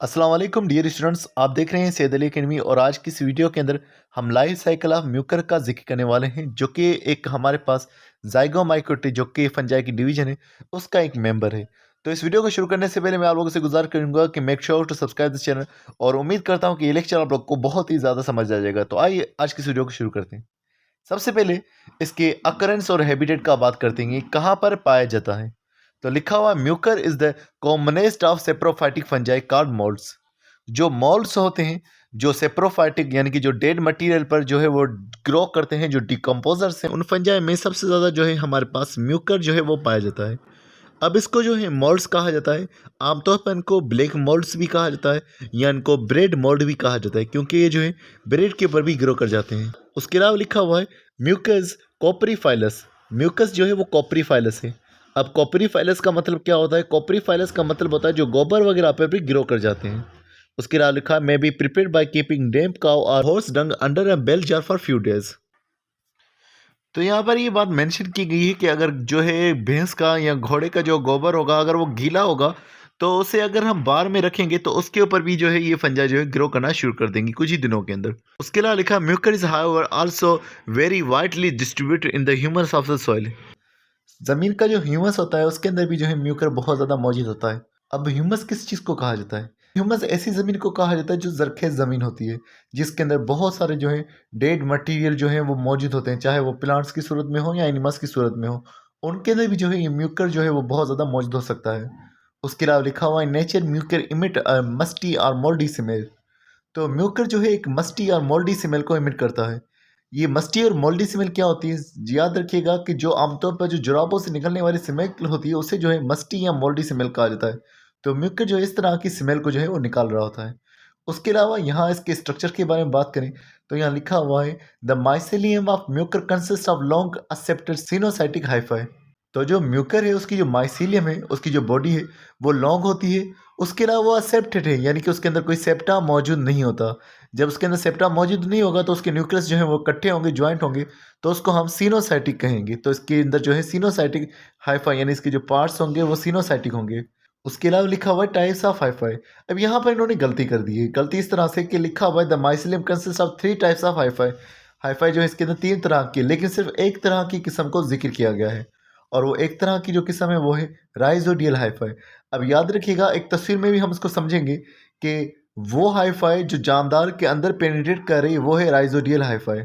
अस्सलाम वालेकुम dear students, आप देख रहे हैं सैयद अली अकेडमी। और आज की इस वीडियो के अंदर हम लाइफ साइकिल ऑफ म्यूकर का जिक्र करने वाले हैं, जो कि एक हमारे पास जाइगोमाइकोटे जो कि फंजाई की डिवीजन है उसका एक मेंबर है। तो इस वीडियो को शुरू करने से पहले मैं आप लोगों से गुजार करूंगा कि make sure to subscribe this channel. और उम्मीद करता हूं कि ये लेक्चर आप लोग को बहुत ही ज़्यादा समझ आ जाएगा। तो आइए आज की इस वीडियो को शुरू करते हैं। सबसे पहले इसके अकरेंस और हैबिटेट का बात करते हैं, कहाँ पर पाया जाता है। तो लिखा हुआ Mucor is the commonest of saprophytic fungi card moulds. जो मोल्ड्स होते हैं, जो सेप्रोफाइटिक यानी कि जो डेड मटेरियल पर जो है वो ग्रो करते हैं, जो डिकम्पोजर्स हैं, उन फंजाई में सबसे ज़्यादा जो है हमारे पास म्यूकर जो है वो पाया जाता है। अब इसको जो है मोल्ड्स कहा जाता है। आमतौर पर इनको ब्लैक मोल्ड्स भी कहा जाता है या इनको ब्रेड मोल्ड भी कहा जाता है, क्योंकि ये जो है ब्रेड के ऊपर भी ग्रो कर जाते हैं। उसके अलावा लिखा हुआ है म्यूकस कॉपरीफाइलस। म्यूकस जो है वो कॉपरीफाइलस है। अब कॉपरीफाइलस का मतलब क्या होता है? कॉपरीफाइलस का मतलब होता है जो गोबर वगैरह पे भी ग्रो कर जाते हैं। उसके अलावा लिखा है may be prepared by keeping damp cow और horse dung under a bell jar for few days. तो यहाँ पर ये बात मेंशन की गई है कि अगर जो है भैंस का या घोड़े का जो गोबर होगा, अगर वो गीला होगा तो उसे अगर हम बार में रखेंगे तो उसके ऊपर भी जो है ये फंजा जो है ग्रो करना शुरू कर देंगी कुछ ही दिनों के अंदर। उसके अलावा लिखा Mucor is however also very widely distributed in the humus of the soil. जमीन का जो ह्यूमस होता है उसके अंदर भी जो है म्यूकर बहुत ज़्यादा मौजूद होता है। अब ह्यूमस किस चीज़ को कहा जाता है? ह्यूमस ऐसी ज़मीन को कहा जाता है जो जरखेज़ ज़मीन होती है, जिसके अंदर बहुत सारे जो है डेड मटेरियल जो है वो मौजूद होते हैं, चाहे वो प्लांट्स की सूरत में हो या एनिमल्स की सूरत में हो। उनके अंदर भी जो है ये म्यूकर जो है वो बहुत ज़्यादा मौजूद हो सकता है। उसके अलावा लिखा हुआ है नेचर म्यूकर इमिट मस्टी और मोल्डी स्मेल। तो म्यूकर जो है एक मस्टी और मोल्डी स्मेल को इमिट करता है। ये मस्टी और मोल्डी स्मेल क्या होती है? याद रखिएगा कि जो आमतौर पर जो जुराबों से निकलने वाली स्मेल होती है उसे जो है मस्टी या मोल्डी स्मेल कहा जाता है। तो म्यूकर जो है इस तरह की स्मेल को जो है वो निकाल रहा होता है। उसके अलावा यहाँ इसके स्ट्रक्चर के बारे में बात करें तो यहाँ लिखा हुआ है the mycelium of Mucor consist of long accepted coenocytic hi-fi. तो जो म्यूकर है उसकी जो माइसीलियम है, उसकी जो बॉडी है वो लॉन्ग होती है। उसके अलावा वो असेप्टेड है, यानी कि उसके अंदर कोई सेप्टा मौजूद नहीं होता। जब उसके अंदर सेप्टा मौजूद नहीं होगा तो उसके न्यूक्लियस जो है वो इकट्ठे होंगे, ज्वाइंट होंगे, तो उसको हम सिनोसाइटिक कहेंगे। तो इसके अंदर जो है सिनोसाइटिक हाइफाई यानी इसके जो पार्ट्स होंगे वो सिनोसाइटिक होंगे। उसके अलावा लिखा हुआ है टाइप्स ऑफ हाइफाई। अब यहाँ पर इन्होंने गलती कर दी है। गलती इस तरह से कि लिखा हुआ है the mycelium consist of 3 types of hi-fi. Hi-fi जो है इसके अंदर 3 तरह की, लेकिन सिर्फ एक तरह की किस्म को जिक्र किया गया है, और वो एक तरह की जो किस्म है वो है राइजोडियल हाईफाई। अब याद रखिएगा, एक तस्वीर में भी हम इसको समझेंगे कि वो हाईफाई जो जानदार के अंदर पेनिट्रेट कर रही है वो है राइजोडियल हाईफाई।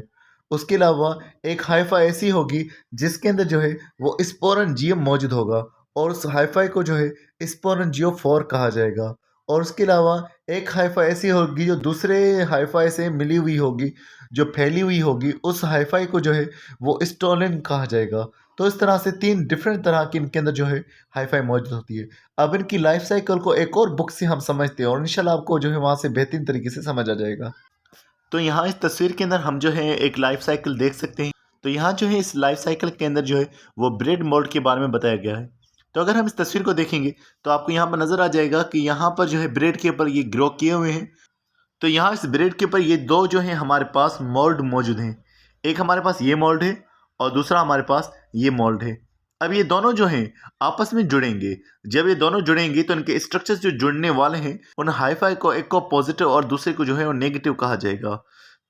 उसके अलावा एक हाईफाई ऐसी होगी जिसके अंदर जो है वो स्पोरेंजियम मौजूद होगा, और उस हाईफाई को जो है स्पोरेंजियोफोर कहा जाएगा। और उसके अलावा एक हाईफाई ऐसी होगी जो दूसरे हाईफाई से मिली हुई होगी, जो फैली हुई होगी, उस हाईफाई को जो है वो स्टोलन कहा जाएगा। तो इस तरह से 3 डिफरेंट तरह की इनके अंदर जो है हाई-फाई मौजूद होती है। अब इनकी लाइफ साइकिल को एक और बुक से हम समझते हैं और इंशाल्लाह आपको जो है वहाँ से बेहतरीन तरीके से समझ आ जाएगा। तो यहाँ इस तस्वीर के अंदर हम जो है एक लाइफ साइकिल देख सकते हैं। तो यहाँ जो है इस लाइफ साइकिल के अंदर जो है वो ब्रेड मोल्ड के बारे में बताया गया है। तो अगर हम इस तस्वीर को देखेंगे तो आपको यहाँ पर नज़र आ जाएगा कि यहाँ पर जो है ब्रेड के ऊपर ये ग्रो किए हुए हैं। तो यहाँ इस ब्रेड के ऊपर ये 2 जो हैं हमारे पास मोल्ड मौजूद हैं। एक हमारे पास ये मोल्ड है और दूसरा हमारे पास ये मोल्ड है। अब ये दोनों जो हैं आपस में जुड़ेंगे। जब ये दोनों जुड़ेंगे तो इनके स्ट्रक्चर्स जो जुड़ने वाले हैं उन हाईफाई को एक को पॉजिटिव और दूसरे को जो है वो नेगेटिव कहा जाएगा।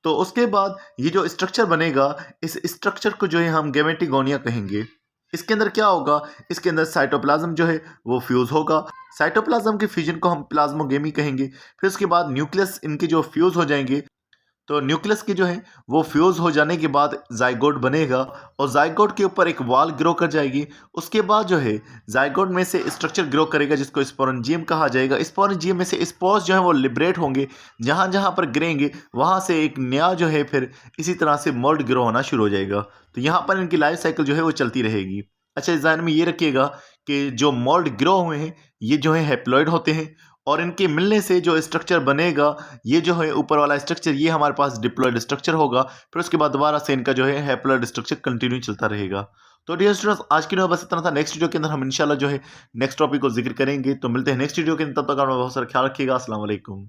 तो उसके बाद ये जो स्ट्रक्चर बनेगा, इस स्ट्रक्चर को जो है हम गैमेटिगोनिया कहेंगे। इसके अंदर क्या होगा? इसके अंदर साइटोप्लाज्म जो है वो फ्यूज़ होगा। साइटोप्लाज्म के फ्यूजन को हम प्लाज्मोगेमी कहेंगे। फिर उसके बाद न्यूक्लियस इनके जो फ्यूज़ हो जाएंगे, तो न्यूक्लियस के जो है वो फ्यूज़ हो जाने के बाद जाइगोट बनेगा और जाइगोट के ऊपर एक वॉल ग्रो कर जाएगी। उसके बाद जो है जाइगोट में से स्ट्रक्चर ग्रो करेगा जिसको स्पोरेंजियम कहा जाएगा। स्पोरेंजियम में से स्पोर्स जो है वो लिबरेट होंगे, जहाँ जहाँ पर गिरेंगे वहाँ से एक नया जो है फिर इसी तरह से मोल्ड ग्रो होना शुरू हो जाएगा। तो यहाँ पर इनकी लाइफ साइकिल जो है वो चलती रहेगी। अच्छा, इस ध्यान में ये रखिएगा कि जो मोल्ड ग्रो हुए हैं ये जो है हैप्लॉइड होते हैं, और इनके मिलने से जो स्ट्रक्चर बनेगा, ये जो है ऊपर वाला स्ट्रक्चर ये हमारे पास डिप्लॉयड स्ट्रक्चर होगा। फिर उसके बाद दोबारा से इनका जो है हैप्लॉइड स्ट्रक्चर कंटिन्यू चलता रहेगा। तो डियर स्टूडेंट्स, आज की वीडियो बस इतना था। नेक्स्ट वीडियो के अंदर हम इंशाल्लाह जो है नेक्स्ट टॉपिक को जिक्र करेंगे। तो मिलते हैं नेक्स्ट वीडियो के अंदर, तब तक अपना बहुत सारा ख्याल रखिएगा। अस्सलाम वालेकुम।